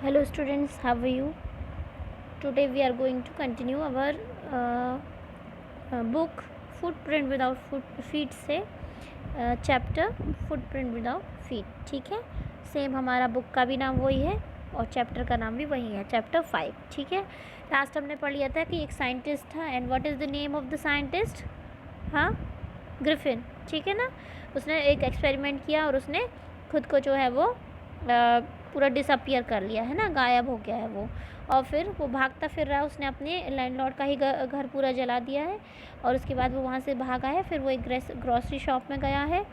Hello students, how are you? Today we are going to continue our book Footprint Without Feet से chapter footprint without feet. ठीक है, same हमारा book का भी नाम वही है और चैप्टर का नाम भी वही है, चैप्टर 5. ठीक है, लास्ट हमने पढ़ लिया था कि एक साइंटिस्ट था and what is the name of the scientist. हाँ, ग्रिफिन. ठीक है ना, उसने एक एक्सपेरिमेंट किया और उसने खुद को जो है वो पूरा डिसअपियर कर लिया है ना, गायब हो गया है वो. और फिर वो भागता फिर रहा है, उसने अपने लैंडलॉर्ड का ही घर पूरा जला दिया है और उसके बाद वो वहाँ से भागा है. फिर वो एक ग्रॉसरी शॉप में गया है,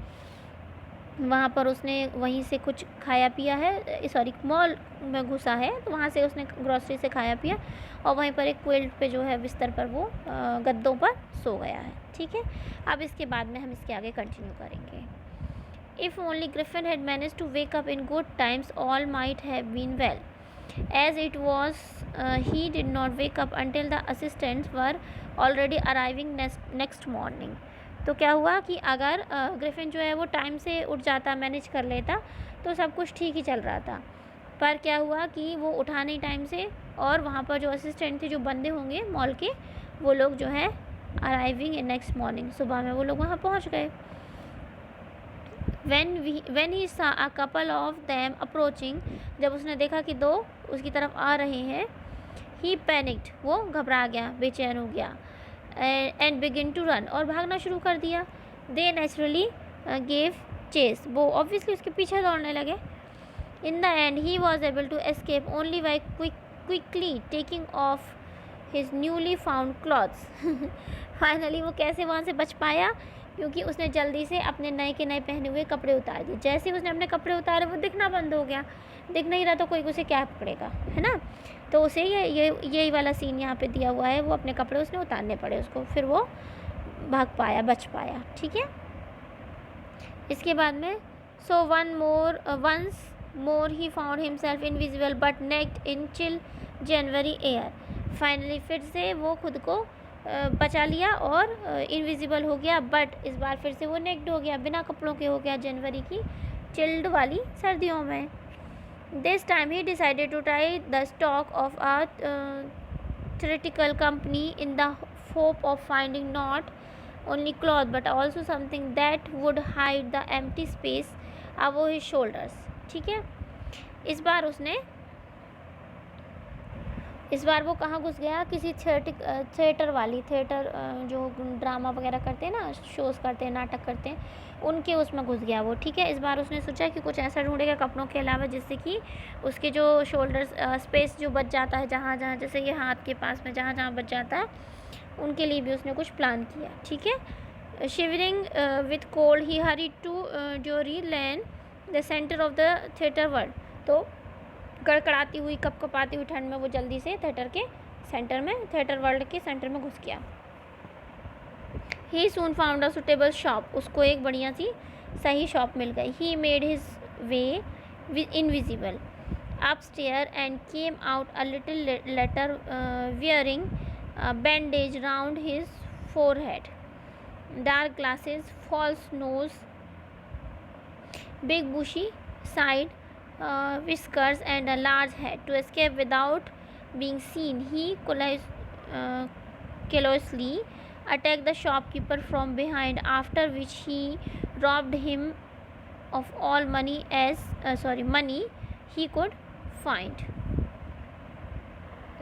वहाँ पर उसने वहीं से कुछ खाया पिया है, सॉरी मॉल में घुसा है तो वहाँ से उसने ग्रॉसरी से खाया पिया और वहीं पर एक क्विल्ट पे जो है बिस्तर पर वो गद्दों पर सो गया है. ठीक है, अब इसके बाद में हम इसके आगे कंटिन्यू करेंगे. If only Griffin had managed to wake up in good times, all might have been well. As it was, he did not wake up until the assistants were already arriving next morning. तो क्या हुआ कि अगर Griffin जो है वो time से उठ जाता, मैनेज कर लेता तो सब कुछ ठीक ही चल रहा था. पर क्या हुआ कि वो उठा नहीं टाइम से और वहाँ पर जो असिस्टेंट थे, जो बंदे होंगे मॉल के, वो लोग जो है अराइविंग इन नेक्स्ट मॉर्निंग, सुबह में वो लोग वहाँ पहुँच गए. when he saw a couple of them approaching, जब उसने देखा कि दो उसकी तरफ आ रहे हैं, he panicked, वो घबरा गया, बेचैन हो गया, and begin to run, और भागना शुरू कर दिया. they naturally gave chase, वो obviously उसके पीछे दौड़ने लगे. in the end he was able to escape only by quickly taking off his newly found clothes. Finally वो कैसे वहाँ से बच पाया, क्योंकि उसने जल्दी से अपने नए के नए पहने हुए कपड़े उतार दिए. जैसे ही उसने अपने कपड़े उतारे वो दिखना बंद हो गया. दिख नहीं रहा तो कोई उसे क्या पकड़ेगा, है ना. तो उसे यही वाला सीन यहाँ पे दिया हुआ है, वो अपने कपड़े उसने उतारने पड़े उसको, फिर वो भाग पाया, बच पाया. ठीक है, इसके बाद में so once more he found himself invisible but naked in chill January air. Finally फिर से वो खुद को बचा लिया और इनविजिबल हो गया, बट इस बार फिर से वो नेक्ड हो गया, बिना कपड़ों के हो गया, जनवरी की चिल्ड वाली सर्दियों में. This time he decided to try the stock of a theoretical company in the hope of finding not only cloth but also something that would hide the empty space above his shoulders. ठीक है, इस बार वो कहाँ घुस गया, किसी theatre जो drama वगैरह करते हैं ना, शोज़ करते हैं, नाटक करते हैं, उनके उसमें घुस गया वो. ठीक है, इस बार उसने सोचा कि कुछ ऐसा ढूंढेगा कपड़ों के अलावा जिससे कि उसके जो शोल्डर्स स्पेस जो बच जाता है, जहाँ जहाँ जैसे ये हाथ के पास में जहाँ जहाँ बच जाता है, उनके लिए भी उसने कुछ प्लान किया. ठीक है, shivering with cold he hurried to Drury Lane the centre of the theatre world. तो कड़कड़ाती हुई, कपकपाती हुई ठंड में वो जल्दी से थिएटर वर्ल्ड के सेंटर में घुस गया. He soon found a suitable shop, उसको एक बढ़िया सी सही शॉप मिल गई. He made his way invisible upstair and came out a little later wearing bandage round his forehead, dark glasses, false nose, big bushy side whiskers and a large head. To escape without being seen, he callously attacked the shopkeeper from behind, after which he robbed him of all money he could find.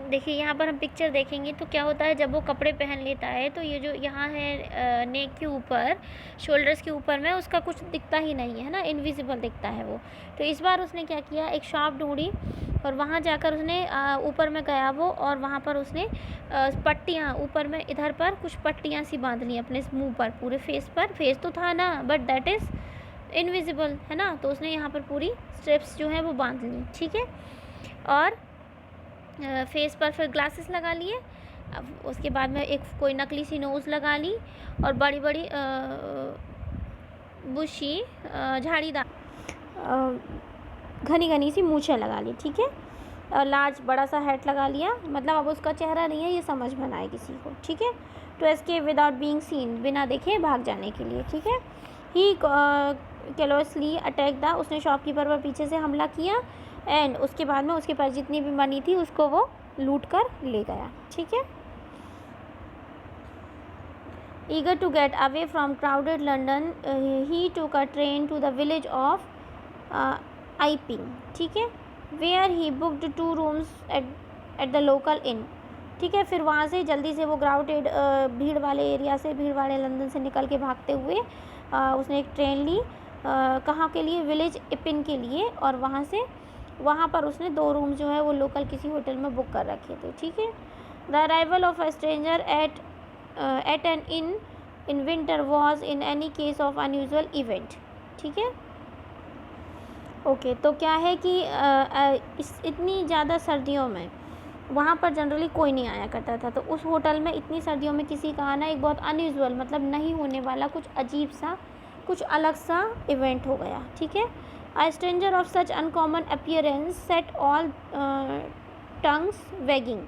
देखिए यहाँ पर हम picture देखेंगे तो क्या होता है, जब वो कपड़े पहन लेता है तो ये जो यहाँ है नेक के ऊपर, शोल्डर्स के ऊपर में उसका कुछ दिखता ही नहीं है ना, इनविजिबल दिखता है वो. तो इस बार उसने क्या किया, एक शॉप ढूंढी और वहाँ जाकर उसने ऊपर में गया वो, और वहाँ पर उसने पट्टियाँ ऊपर में इधर पर कुछ पट्टियाँ सी बांध ली अपने मुँह पर, पूरे फेस पर. फेस तो था ना, बट दैट इज़ इनविजिबल, है ना. तो उसने यहाँ पर पूरी स्ट्रिप्स जो है वो बांध ली. ठीक है, और फेस पर फिर ग्लासेस लगा लिए. अब उसके बाद में एक कोई नकली सी नोज़ लगा ली और बड़ी बड़ी बुशी झाड़ीदार घनी घनी सी मूछें लगा ली. ठीक है, और लार्ज बड़ा सा हैट लगा लिया, मतलब अब उसका चेहरा नहीं है, ये समझ में ना आए किसी को. ठीक है, to escape without being seen, बिना देखे भाग जाने के लिए. ठीक है, ही कैलोसली अटैक द, उसने शॉपकीपर पर पीछे से हमला किया एंड उसके बाद में उसके पास जितनी भी मनी थी उसको वो लूट कर ले गया। ठीक है। Eager to get away from crowded London, he took a train to the village of Iping, ठीक है, where he booked 2 rooms at the local inn। ठीक है, फिर वहाँ से जल्दी से वो क्राउडेड भीड़ वाले एरिया से, भीड़ वाले लंदन से निकल के भागते हुए उसने एक ट्रेन ली, कहाँ के लिए, विलेज इपिन के लिए, और वहाँ पर उसने 2 रूम जो है वो लोकल किसी होटल में बुक कर रखे थे। ठीक है। The arrival of a stranger at an inn winter was in any case of unusual event. ठीक है। ओके, तो क्या है कि इतनी ज़्यादा सर्दियों में वहाँ पर जनरली कोई नहीं आया करता था, तो उस होटल में इतनी सर्दियों में किसी का आना एक बहुत अनयूजुअल, मतलब नहीं होने वाला, कुछ अजीब सा, कुछ अलग सा इवेंट हो गया। ठीक है। A stranger of such uncommon appearance set all tongues waging.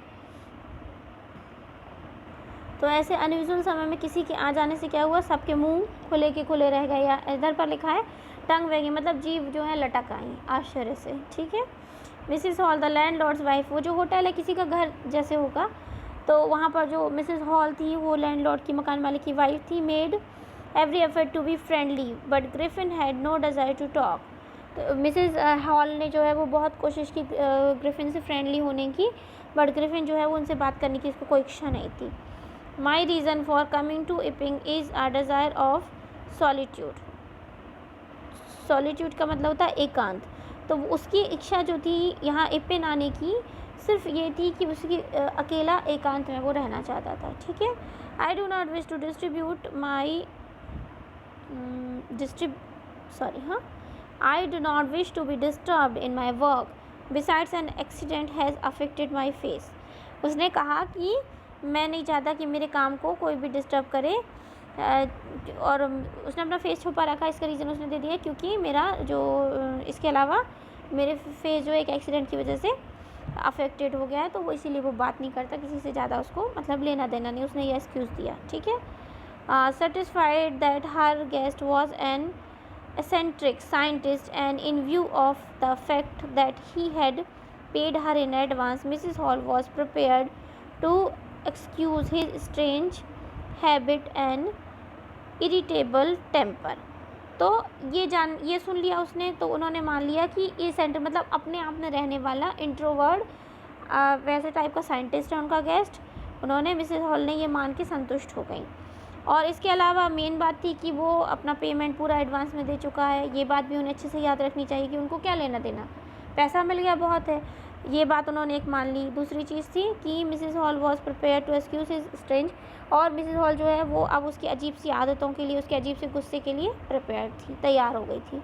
तो ऐसे अनयूजुअल समय में किसी के आ जाने से क्या हुआ, सबके मुंह खुले के खुले रह गए, या इधर पर लिखा है टंग वैगिंग, मतलब जीभ जो है लटक आई आश्चर्य से। ठीक है। Mrs hall the landlords wife, वो जो होटल है किसी का घर जैसे होगा, तो वहाँ पर जो मिसिस हॉल थी वो लैंडलॉर्ड की, मकान मालिक की वाइफ थी, made every effort to be friendly but Griffin had no desire to talk. तो मिसिस हॉल ने जो है वो बहुत कोशिश की ग्रिफिन से फ्रेंडली होने की, बट ग्रिफिन जो है वो उनसे बात करने की इसको कोई इच्छा नहीं थी। My reason for coming to Iping is a desire of solitude. Solitude का मतलब होता है एकांत। तो उसकी इच्छा जो थी यहाँ इपिन आने की सिर्फ ये थी कि उसकी अकेला एकांत में वो रहना चाहता था। ठीक है। I do not wish to I do not wish to be disturbed in my work besides an accident has affected my face. उसने कहा कि मैं नहीं चाहता कि मेरे काम को कोई भी डिस्टर्ब करे, और उसने अपना फेस छुपा रखा, इसका रीज़न उसने दे दिया क्योंकि मेरा जो इसके अलावा मेरे फेस जो एक एक्सीडेंट की वजह से अफेक्टेड हो गया है, तो वो इसीलिए वो बात नहीं करता किसी से ज़्यादा, उसको मतलब लेना देना नहीं, उसने ये एक्सक्यूज़ दिया। ठीक है। Satisfied that her guest was an eccentric scientist and in view of the fact that he had paid her in advance, Mrs. Hall was prepared to excuse his strange habit and irritable temper। तो ये सुन लिया उसने, तो उन्होंने मान लिया कि ये सेंटर मतलब अपने आप में रहने वाला इंट्रोवर्ड वैसे टाइप का साइंटिस्ट है उनका गेस्ट। उन्होंने मिसेस हॉल ने ये मान के संतुष्ट हो गई, और इसके अलावा मेन बात थी कि वो अपना पेमेंट पूरा एडवांस में दे चुका है। ये बात भी उन्हें अच्छे से याद रखनी चाहिए कि उनको क्या लेना देना, पैसा मिल गया बहुत है, ये बात उन्होंने एक मान ली। दूसरी चीज़ थी कि Mrs Hall was prepare to excuse his strange, और मिसेस हॉल जो है वो अब उसकी अजीब सी आदतों के लिए, उसके अजीब से गुस्से के लिए प्रिपेयर थी, तैयार हो गई थी,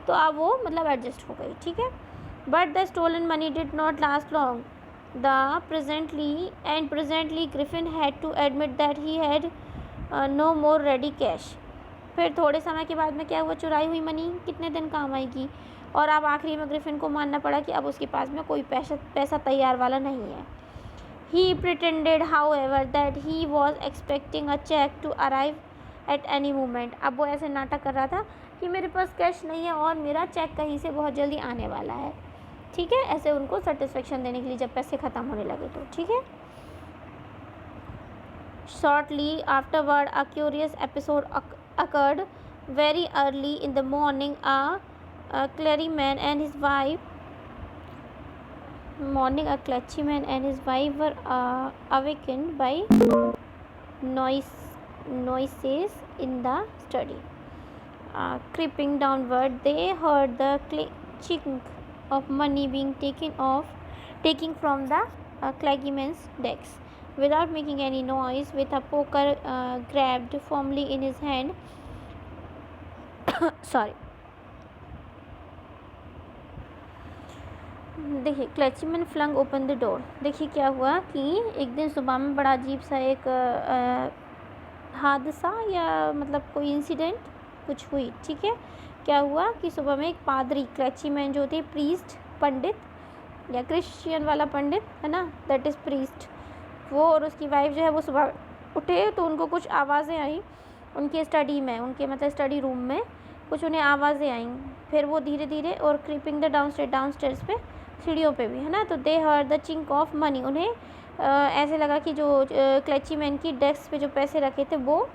तो अब वो मतलब एडजस्ट हो गई। ठीक है। But the stolen money did not last long presently Griffin had to admit that he had no more ready cash। फिर थोड़े समय के बाद में क्या हुआ, चुराई हुई मनी कितने दिन काम आएगी, और अब आखिरी में ग्रिफिन को मानना पड़ा कि अब उसके पास में कोई पैसा तैयार वाला नहीं है। He pretended however that he was expecting a check to arrive at any moment। अब वो ऐसे नाटक कर रहा था कि मेरे पास कैश नहीं है और मेरा चेक कहीं से बहुत जल्दी आने वाला है। ठीक है, ऐसे उनको सेटिस्फेक्शन देने के लिए जब पैसे ख़त्म होने लगे तो। ठीक है। Shortly afterward, a curious episode occurred very early in the morning. A clergyman and his wife were awakened by noises in the study. Creeping downward, they heard the chink of money being taking from the clergyman's desk. Without making any noise, with a poker grabbed firmly in his hand, देखिए, क्लचमैन flung open the door. देखिए क्या हुआ कि एक दिन सुबह में बड़ा अजीब सा एक हादसा या मतलब कोई इंसिडेंट कुछ हुई। ठीक है। क्या हुआ कि सुबह में एक पादरी, क्लचमैन जो थे प्रीस्ट, पंडित या क्रिश्चियन वाला पंडित है ना, दैट इज़ प्रीस्ट, वो और उसकी वाइफ जो है वो सुबह उठे तो उनको कुछ आवाज़ें आई उनके स्टडी में, उनके मतलब स्टडी रूम में कुछ उन्हें आवाज़ें आई। फिर वो धीरे धीरे और क्रीपिंग द डाउनस्टेयर्स पे सीढ़ियों पे भी, है ना। तो दे heard the chink of money, उन्हें ऐसे लगा कि जो क्लची मैन की डेस्क पे जो पैसे रखे थे वो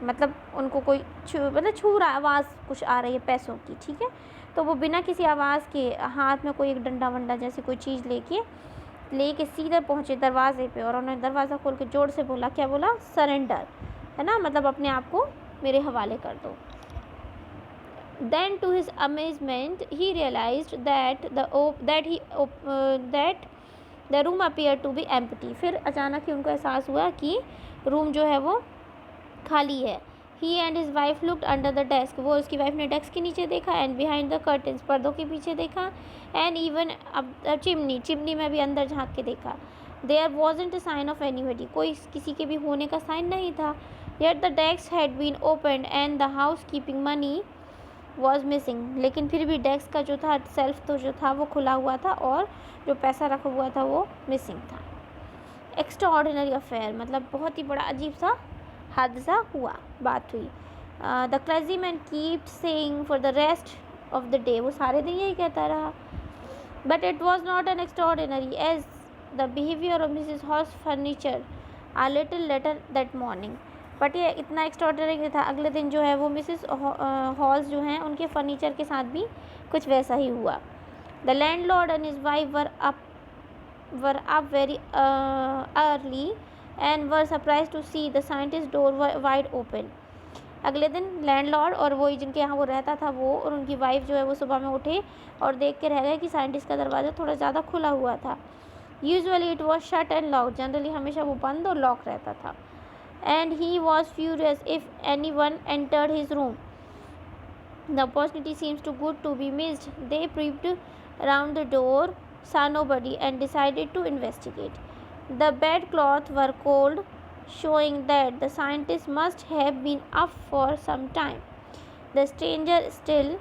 मतलब उनको कोई छू रहा, आवाज़ कुछ आ रही है पैसों की, ठीक है। तो वो बिना किसी आवाज़ के हाथ में कोई एक डंडा वंडा जैसी कोई चीज़ लेके सीधे पहुँचे दरवाजे पे, और उन्होंने दरवाज़ा खोल के ज़ोर से बोला, क्या बोला? सरेंडर, है ना, मतलब अपने आप को मेरे हवाले कर दो। Then to his amazement he realized that the room appeared to be empty. फिर अचानक ही उनको एहसास हुआ कि रूम जो है वो खाली है। He and his wife looked under the desk. वो उसकी वाइफ ने डेस्क के नीचे देखा, and behind the curtains, पर्दों के पीछे देखा, and even चिमनी में भी अंदर झांक के देखा। There wasn't a sign of anybody. कोई किसी के भी होने का साइन नहीं था। Yet the desk had been opened and the housekeeping money was missing. लेकिन फिर भी डेस्क का जो था सेल्फ तो जो था वो खुला हुआ था और जो पैसा रखा हुआ था वो मिसिंग था। एक्स्ट्राऑर्डिनरी अफेयर, मतलब बहुत ही बड़ा अजीब सा हादसा हुआ, बात हुई। The clergyman keeped saying for the rest of the day, वो सारे दिन यही कहता रहा। But it was not an extraordinary as the behaviour of Mrs Hall's furniture a little later that morning. But ये इतना एक्स्ट्राऑर्डिनरी था, अगले दिन जो है वो मिसिस हॉल्स जो हैं उनके फर्नीचर के साथ भी कुछ वैसा ही हुआ। The landlord and his wife were up very early and were surprised to see the scientist's door wide open. अगले दिन लैंडलॉर्ड और वो जिनके यहाँ वो रहता था वो और उनकी वाइफ जो है वो सुबह में उठे और देख के रह गए कि साइंटिस्ट का दरवाज़ा थोड़ा ज़्यादा खुला हुआ था। Usually it was shut and lock, generally हमेशा वो बंद और लॉक रहता था। And he was furious if any one entered his room, the opportunity seems too good to be missed. They peeped around the door, saw nobody and decided to investigate. The bedclothes were cold, showing that the scientist must have been up for some time. The stranger still,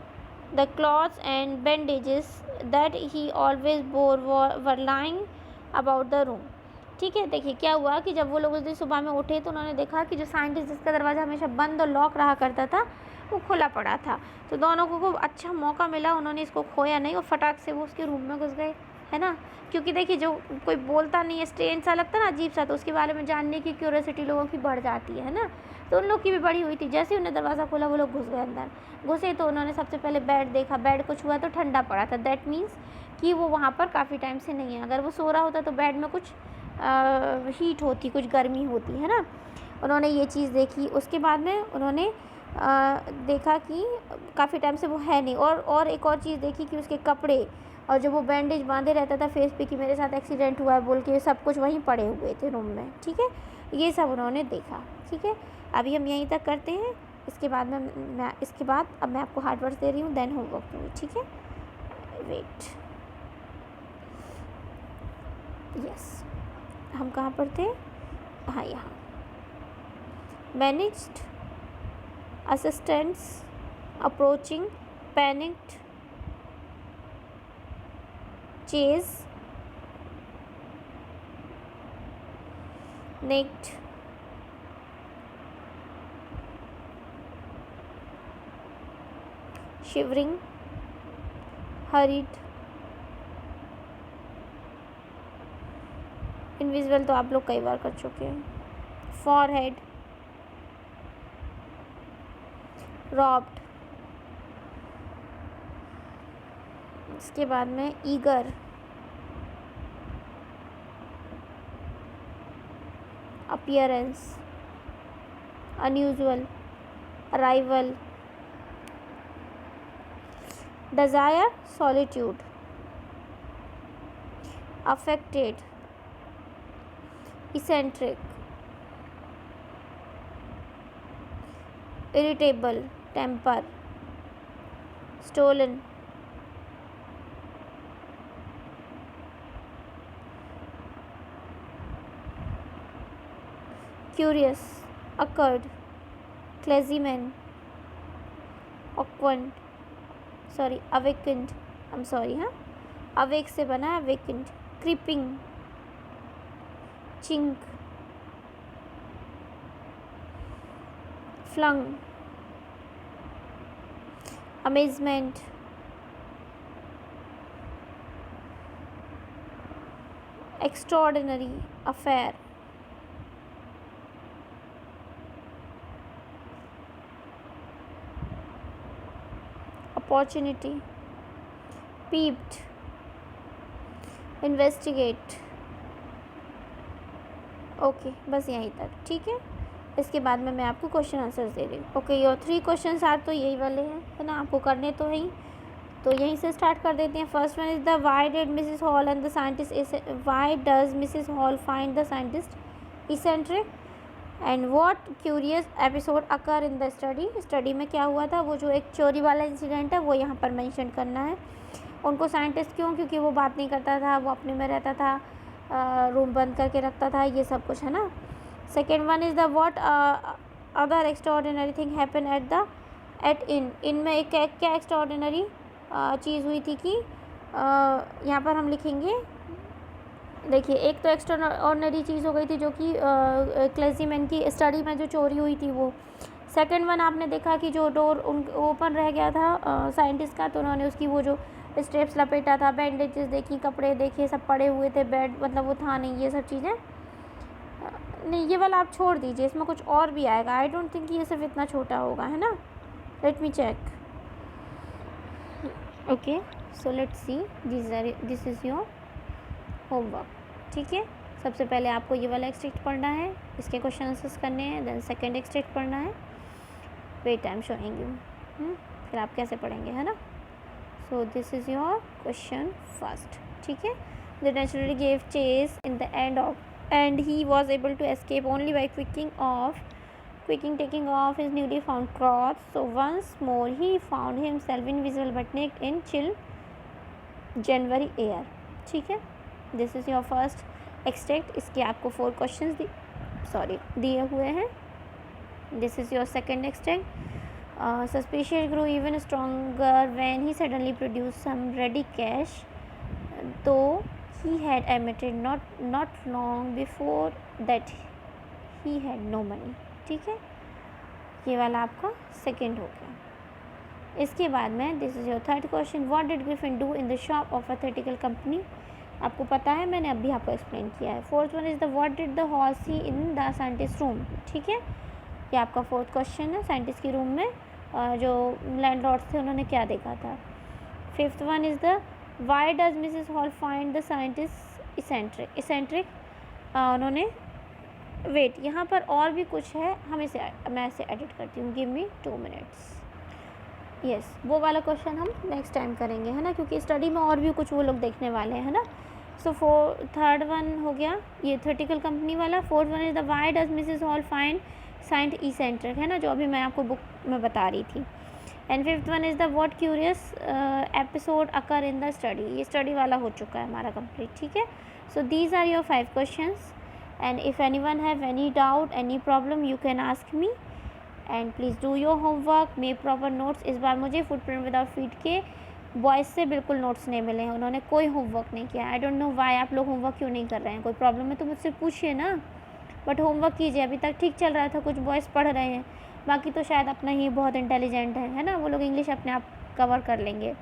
the cloths and bandages that he always wore were lying about the room. ठीक है, देखिए क्या हुआ कि जब वो लोग उस दिन सुबह में उठे तो उन्होंने देखा कि जो साइंटिस्ट जिसका दरवाज़ा हमेशा बंद और लॉक रहा करता था वो खुला पड़ा था। तो दोनों को अच्छा मौका मिला, उन्होंने इसको खोया नहीं और फटाक से वो उसके रूम में घुस गए, है ना। क्योंकि देखिए जो कोई बोलता नहीं है, स्ट्रेंज सा लगता है ना, अजीब सा, तो उसके बारे में जानने की क्यूरियोसिटी लोगों की बढ़ जाती है ना। तो उन लोग की भी बढ़ी हुई थी। जैसे ही उन्हें दरवाज़ा खोला वो लोग घुस गए अंदर। घुसे तो उन्होंने सबसे पहले बेड देखा, बेड को छुआ तो ठंडा पड़ा था। दैट मीन्स कि वो वहाँ पर काफ़ी टाइम से नहीं है। अगर वो सो रहा होता तो बेड में कुछ हीट होती, कुछ गर्मी होती, है ना। उन्होंने ये चीज़ देखी। उसके बाद में उन्होंने देखा कि काफ़ी टाइम से वो है नहीं, और एक और चीज़ देखी कि उसके कपड़े और जो वो बैंडेज बांधे रहता था फेस पे कि मेरे साथ एक्सीडेंट हुआ है बोल के, सब कुछ वहीं पड़े हुए थे रूम में, ठीक है। ये सब उन्होंने देखा, ठीक है। अभी हम यहीं तक करते हैं, इसके बाद अब मैं आपको हार्ड वर्ड्स दे रही हूँ, देन होमवर्क दूँगी, ठीक है। वेट, यस, हम कहाँ पर थे? हाँ, यहाँ। Managed, assistants approaching, panicked, chase, naked, shivering, hurried, invisible तो आप लोग कई बार कर चुके हैं। forehead, robbed, इसके बाद में eager, appearance, unusual, arrival, desire, solitude, affected, eccentric, irritable, temper, stolen, curious, occurred, clergyman, awakened, awake से बना है awakened, creeping, chink, flung, amazement, extraordinary affair, opportunity, peeped, investigate. Okay बस यहीं तक, ठीक है। इसके बाद में मैं आपको क्वेश्चन आंसर्स दे रही हूँ। ओके योर 3 क्वेश्चन आर तो यही वाले हैं, है ना, आपको करने तो है ही। तो यहीं से स्टार्ट कर देते हैं। First one is the why did Mrs hall and the scientist, Y does Mrs Hall find the scientist eccentric, and what curious episode occur in the study, study में क्या हुआ था, वो जो एक चोरी वाला इंसिडेंट है वो यहाँ पर मेंशन करना है। उनको साइंटिस्ट क्यों, क्योंकि वो बात नहीं करता था, वो अपने में रहता था, रूम बंद करके रखता था, ये सब कुछ है ना। Second one is the what other extraordinary thing happen at inn में एक क्या एक्स्ट्राऑर्डिनरी चीज़ हुई थी कि यहाँ पर हम लिखेंगे, देखिए एक तो एक्स्ट्राऑर्डिनरी चीज़ हो गई थी जो कि क्लेज़ीमैन की स्टडी में जो चोरी हुई थी वो। सेकंड वन आपने देखा कि जो डोर ओपन रह गया था साइंटिस्ट का, तो उन्होंने उसकी वो जो स्ट्रेप्स लपेटा था, बैंडेजेस देखी, कपड़े देखे, सब पड़े हुए थे, बेड मतलब वो था नहीं, ये सब चीज़ें नहीं, ये वाला आप छोड़ दीजिए, इसमें कुछ और भी आएगा। आई डोंट थिंक ये सिर्फ इतना छोटा होगा, है ना। Let me check. Okay so let's see, this is your homework, ठीक है। सबसे पहले आपको ये वाला एक्सट्रैक्ट पढ़ना है, इसके क्वेश्चन आंसर्स करने हैं, देन सेकंड एक्सट्रैक्ट पढ़ना है। Wait I am showing you, फिर आप कैसे पढ़ेंगे, है ना। So this is your question first, ठीक है। The naturally gave chase in the end he was able to escape only by taking off his newly found clothes. So once more he found himself invisible but naked in chill January air, ठीक है। This is your first extract, इसके आपको 4 question दिए हुए हैं। This is your second extract, suspicion grew even stronger when he suddenly produced some ready cash, though he had admitted not long before that he had no money, ठीक है। ये वाला आपका सेकेंड हो गया। इसके बाद में this is your third question, what did Griffin do in the shop of a theatrical company, आपको पता है, मैंने अभी आपको एक्सप्लेन किया है। Fourth one is the what did the Hall see in the scientist room, ठीक है। ये आपका फोर्थ क्वेश्चन है, साइंटिस्ट की रूम में जो लैंडलॉर्ड्स थे उन्होंने क्या देखा था। Fifth one is the why does Mrs Hall find the scientist eccentric, उन्होंने वेट, यहाँ पर और भी कुछ है, मैं इसे एडिट करती हूँ, गिव मी 2 मिनट्स। यस वो वाला क्वेश्चन हम नेक्स्ट टाइम करेंगे, है ना, क्योंकि स्टडी में और भी कुछ वो लोग देखने वाले हैं, है ना। सो थर्ड वन हो गया ये थिएटिकल कंपनी वाला। Fourth one is the why does Mrs Hall find scientist eccentric, है ना, जो अभी मैं आपको बुक में बता रही थी। And fifth one is the what curious episode occur in the study, ये स्टडी वाला हो चुका है हमारा कंप्लीट, ठीक है। So these are your 5 questions, and if anyone have any doubt, any problem, you can ask me, and please do your homework, make proper notes. इस बार मुझे फुटप्रिंट विदाउट फीट के बॉयज़ से बिल्कुल नोट्स नहीं मिले हैं, उन्होंने कोई होमवर्क नहीं किया। आई डोंट नो वाई, आप लोग होमवर्क क्यों नहीं कर रहे हैं, कोई प्रॉब्लम है तो मुझसे पूछिए ना, बट होमवर्क कीजिए। अभी तक ठीक चल रहा था, कुछ बॉयज़ पढ़ रहे हैं, बाकी तो शायद अपना ही बहुत इंटेलिजेंट है ना, वो लोग इंग्लिश अपने आप कवर कर लेंगे,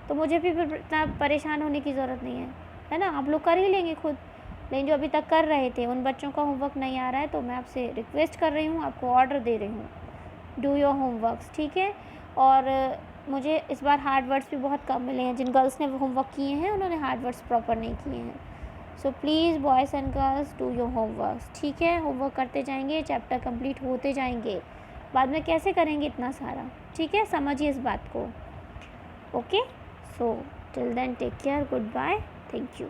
तो मुझे भी फिर इतना परेशान होने की ज़रूरत नहीं है ना, आप लोग कर ही लेंगे खुद। लेकिन जो अभी तक कर रहे थे उन बच्चों का होमवर्क नहीं आ रहा है, तो मैं आपसे रिक्वेस्ट कर रही हूँ, आपको ऑर्डर दे रही हूँ, डू योर होमवर्क्स, ठीक है। और मुझे इस बार हार्ड वर्ड्स भी बहुत कम मिले हैं, जिन गर्ल्स ने होमवर्क किए हैं उन्होंने हार्ड वर्ड्स प्रॉपर नहीं किए हैं। So please boys and girls do your homeworks, ठीक है। होमवर्क करते जाएंगे, चैप्टर कंप्लीट होते जाएंगे, बाद में कैसे करेंगे इतना सारा, ठीक है, समझिए इस बात को। Okay so till then take care, good bye, thank you.